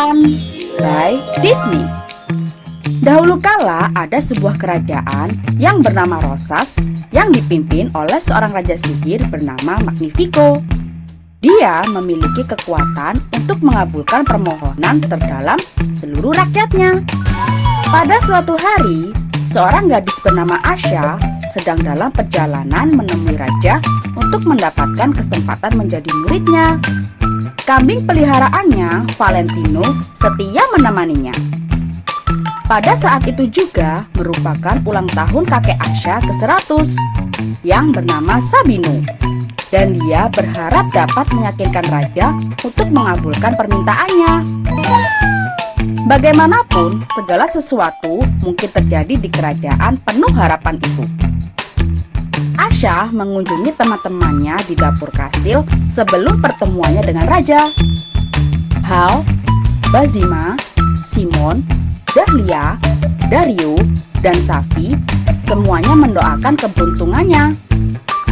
Harapan by Disney. Dahulu kala ada sebuah kerajaan yang bernama Rosas yang dipimpin oleh seorang raja sihir bernama Magnifico. Dia memiliki kekuatan untuk mengabulkan permohonan terdalam seluruh rakyatnya. Pada suatu hari, seorang gadis bernama Asha sedang dalam perjalanan menemui raja untuk mendapatkan kesempatan menjadi muridnya. Kambing peliharaannya, Valentino, setia menemaninya. Pada saat itu juga merupakan ulang tahun kakek Asha ke-100 yang bernama Sabino. Dan dia berharap dapat meyakinkan raja untuk mengabulkan permintaannya. Bagaimanapun, segala sesuatu mungkin terjadi di kerajaan penuh harapan itu. Asha mengunjungi teman-temannya di dapur kastil sebelum pertemuannya dengan raja. Hal, Bazima, Simon, Dahlia, Dario, dan Safi semuanya mendoakan keberuntungannya.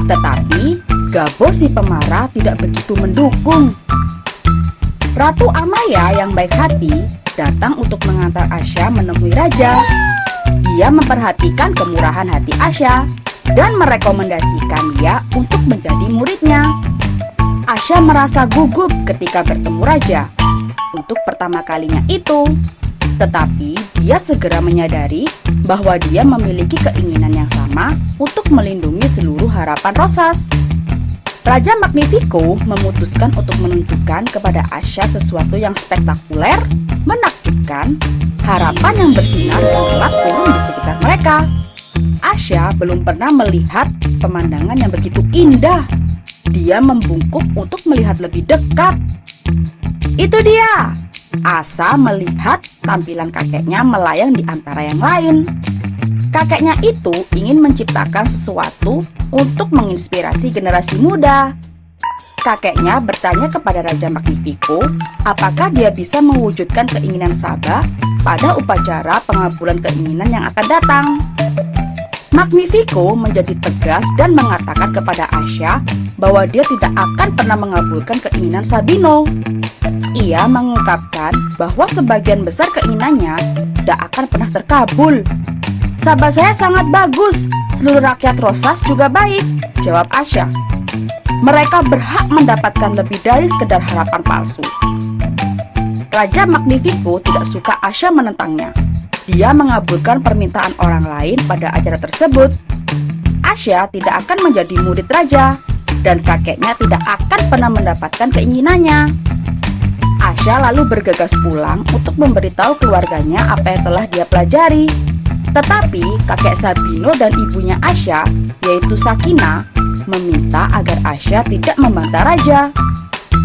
Tetapi Gabo si pemarah tidak begitu mendukung. Ratu Amaya yang baik hati datang untuk mengantar Asha menemui raja. Dia memperhatikan kemurahan hati Asha dan merekomendasikan dia untuk menjadi muridnya. Asha merasa gugup ketika bertemu raja untuk pertama kalinya itu. Tetapi dia segera menyadari bahwa dia memiliki keinginan yang sama untuk melindungi seluruh harapan Rosas. Raja Magnifico memutuskan untuk menunjukkan kepada Asha sesuatu yang spektakuler, menakjubkan, harapan yang bersinar dan gelap turun di sekitar mereka. Asha belum pernah melihat pemandangan yang begitu indah. Dia membungkuk untuk melihat lebih dekat. Itu dia! Asha melihat tampilan kakeknya melayang di antara yang lain. Kakeknya itu ingin menciptakan sesuatu untuk menginspirasi generasi muda. Kakeknya bertanya kepada Raja Magnifico apakah dia bisa mewujudkan keinginan Saba pada upacara pengabulan keinginan yang akan datang. Magnifico menjadi tegas dan mengatakan kepada Asha bahwa dia tidak akan pernah mengabulkan keinginan Sabino. Ia mengungkapkan bahwa sebagian besar keinginannya tidak akan pernah terkabul. Sahabat saya sangat bagus, seluruh rakyat Rosas juga baik, jawab Asha. Mereka berhak mendapatkan lebih dari sekedar harapan palsu. Raja Magnifico tidak suka Asha menentangnya. Dia mengabulkan permintaan orang lain pada acara tersebut. Asha tidak akan menjadi murid raja, dan kakeknya tidak akan pernah mendapatkan keinginannya. Asha lalu bergegas pulang untuk memberitahu keluarganya apa yang telah dia pelajari. Tetapi kakek Sabino dan ibunya Asha, yaitu Sakina, meminta agar Asha tidak membantah raja.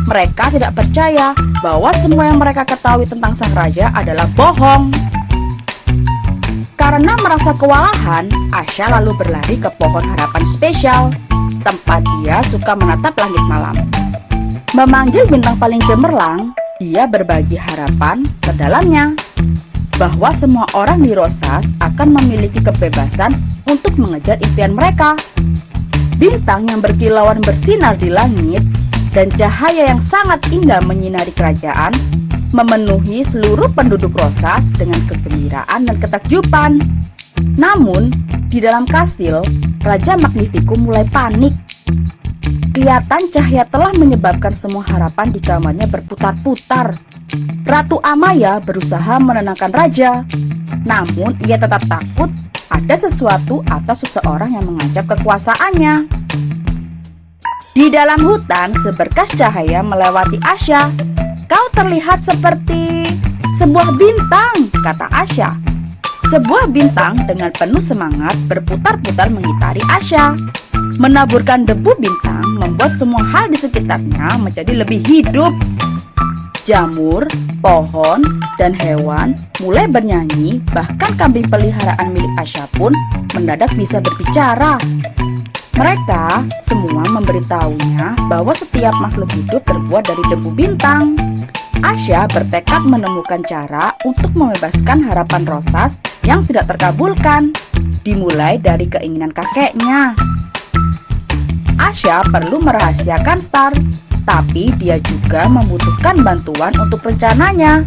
Mereka tidak percaya bahwa semua yang mereka ketahui tentang sang raja adalah bohong. Karena merasa kewalahan, Asha lalu berlari ke pohon harapan spesial, tempat dia suka menatap langit malam. Memanggil bintang paling cemerlang, dia berbagi harapan ke dalamnya bahwa semua orang di Rosas akan memiliki kebebasan untuk mengejar impian mereka. Bintang yang berkilauan bersinar di langit dan cahaya yang sangat indah menyinari kerajaan memenuhi seluruh penduduk Rosas dengan kegembiraan dan ketakjuban. Namun, di dalam kastil, Raja Magnifico mulai panik. Kelihatan cahaya telah menyebabkan semua harapan di kamarnya berputar-putar. Ratu Amaya berusaha menenangkan raja, namun ia tetap takut ada sesuatu atau seseorang yang mengancam kekuasaannya. Di dalam hutan, seberkas cahaya melewati Asha. Kau terlihat seperti sebuah bintang, kata Asha. Sebuah bintang dengan penuh semangat berputar-putar mengitari Asha. Menaburkan debu bintang membuat semua hal di sekitarnya menjadi lebih hidup. Jamur, pohon, dan hewan mulai bernyanyi, bahkan kambing peliharaan milik Asha pun mendadak bisa berbicara. Mereka semua memberitahunya bahwa setiap makhluk hidup terbuat dari debu bintang. Asha bertekad menemukan cara untuk membebaskan harapan Rosas yang tidak terkabulkan, dimulai dari keinginan kakeknya. Asha perlu merahasiakan Star, tapi dia juga membutuhkan bantuan untuk rencananya.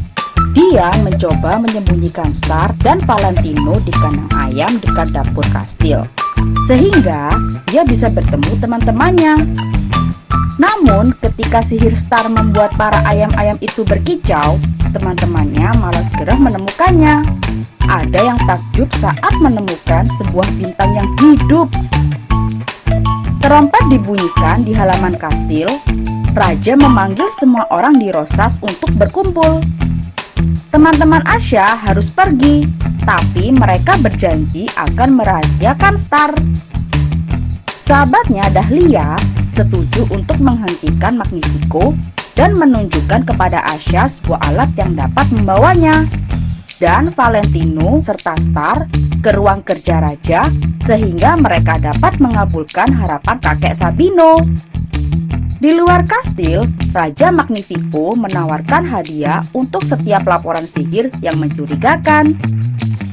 Dia mencoba menyembunyikan Star dan Valentino di kandang ayam dekat dapur kastil, sehingga dia bisa bertemu teman-temannya. Namun, ketika sihir Star membuat para ayam-ayam itu berkicau, teman-temannya malah segera menemukannya. Ada yang takjub saat menemukan sebuah bintang yang hidup. Terompet dibunyikan di halaman kastil. Raja memanggil semua orang di Rosas untuk berkumpul. Teman-teman Asya harus pergi, tapi mereka berjanji akan merahasiakan Star. Sahabatnya Dahlia setuju untuk menghentikan Magnifico dan menunjukkan kepada Asya sebuah alat yang dapat membawanya dan Valentino serta Star ke ruang kerja raja, sehingga mereka dapat mengabulkan harapan kakek Sabino. Di luar kastil, Raja Magnifico menawarkan hadiah untuk setiap laporan sihir yang mencurigakan.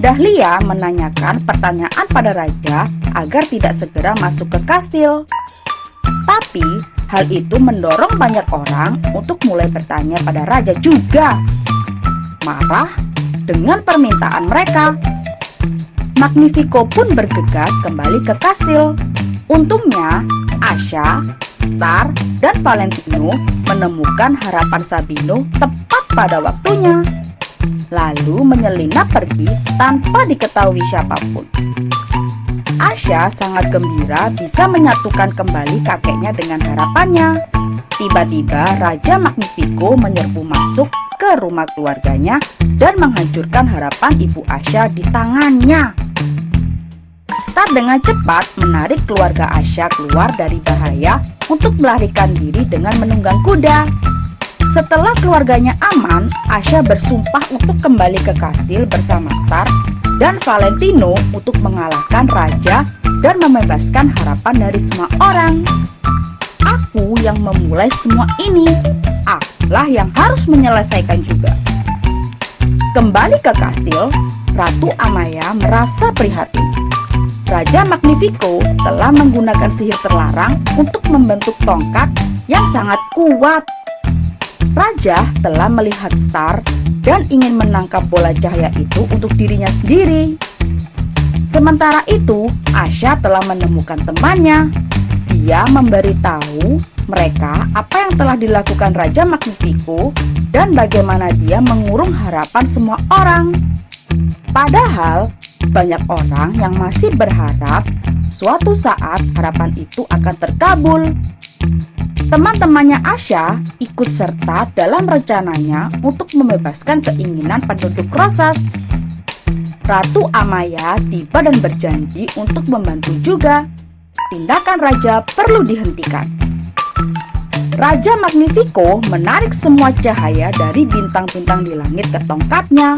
Dahlia menanyakan pertanyaan pada raja agar tidak segera masuk ke kastil. Tapi, hal itu mendorong banyak orang untuk mulai bertanya pada raja juga. Marah dengan permintaan mereka, Magnifico pun bergegas kembali ke kastil. Untungnya, Asya, Star, dan Valentino menemukan harapan Sabino tepat pada waktunya, lalu menyelinap pergi tanpa diketahui siapapun. Asya sangat gembira bisa menyatukan kembali kakeknya dengan harapannya. Tiba-tiba Raja Magnifico menyerbu masuk ke rumah keluarganya dan menghancurkan harapan ibu Asya di tangannya. Star dengan cepat menarik keluarga Asya keluar dari bahaya untuk melarikan diri dengan menunggang kuda. Setelah keluarganya aman, Asya bersumpah untuk kembali ke kastil bersama Star dan Valentino untuk mengalahkan raja dan membebaskan harapan dari semua orang. Aku yang memulai semua ini, akulah yang harus menyelesaikan juga. Kembali ke kastil, Ratu Amaya merasa prihatin. Raja Magnifico telah menggunakan sihir terlarang untuk membentuk tongkat yang sangat kuat. Raja telah melihat Star dan ingin menangkap bola cahaya itu untuk dirinya sendiri. Sementara itu, Asya telah menemukan temannya. Dia memberitahu mereka apa yang telah dilakukan Raja Magnifico dan bagaimana dia mengurung harapan semua orang. Padahal, banyak orang yang masih berharap suatu saat harapan itu akan terkabul. Teman-temannya Asya ikut serta dalam rencananya untuk membebaskan keinginan penduduk Rosas. Ratu Amaya tiba dan berjanji untuk membantu juga. Tindakan raja perlu dihentikan. Raja Magnifico menarik semua cahaya dari bintang-bintang di langit ke tongkatnya,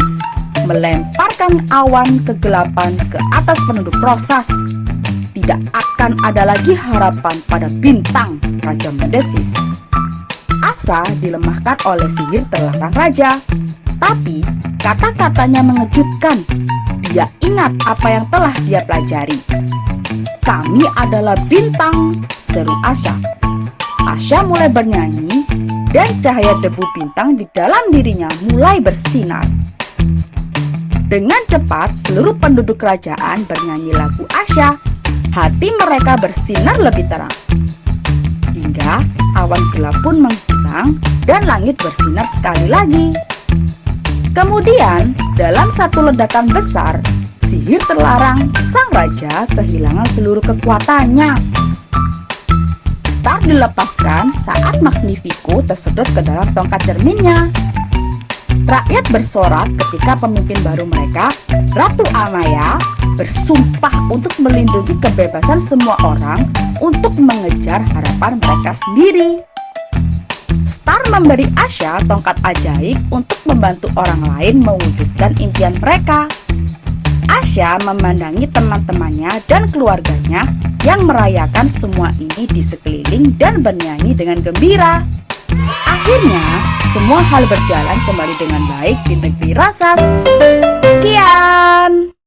melemparkan awan kegelapan ke atas penduduk Rosas. Tidak akan ada lagi harapan pada bintang, Raja mendesis. Asa dilemahkan oleh sihir terlarang raja, tapi kata-katanya mengejutkan. Dia ingat apa yang telah dia pelajari. Kami adalah bintang, seru Asya. Asya mulai bernyanyi dan cahaya debu bintang di dalam dirinya mulai bersinar. Dengan cepat, seluruh penduduk kerajaan bernyanyi lagu Asya. Hati mereka bersinar lebih terang. Hingga awan gelap pun menghilang dan langit bersinar sekali lagi. Kemudian, dalam satu ledakan besar, sihir terlarang sang raja kehilangan seluruh kekuatannya. Star dilepaskan saat Magnifico tersedot ke dalam tongkat cerminnya. Rakyat bersorak ketika pemimpin baru mereka, Ratu Amaya, bersumpah untuk melindungi kebebasan semua orang untuk mengejar harapan mereka sendiri. Star memberi Asya tongkat ajaib untuk membantu orang lain mewujudkan impian mereka. Asya memandangi teman-temannya dan keluarganya yang merayakan semua ini di sekeliling dan bernyanyi dengan gembira. Akhirnya, semua hal berjalan kembali dengan baik di negeri Rosas. Sekian.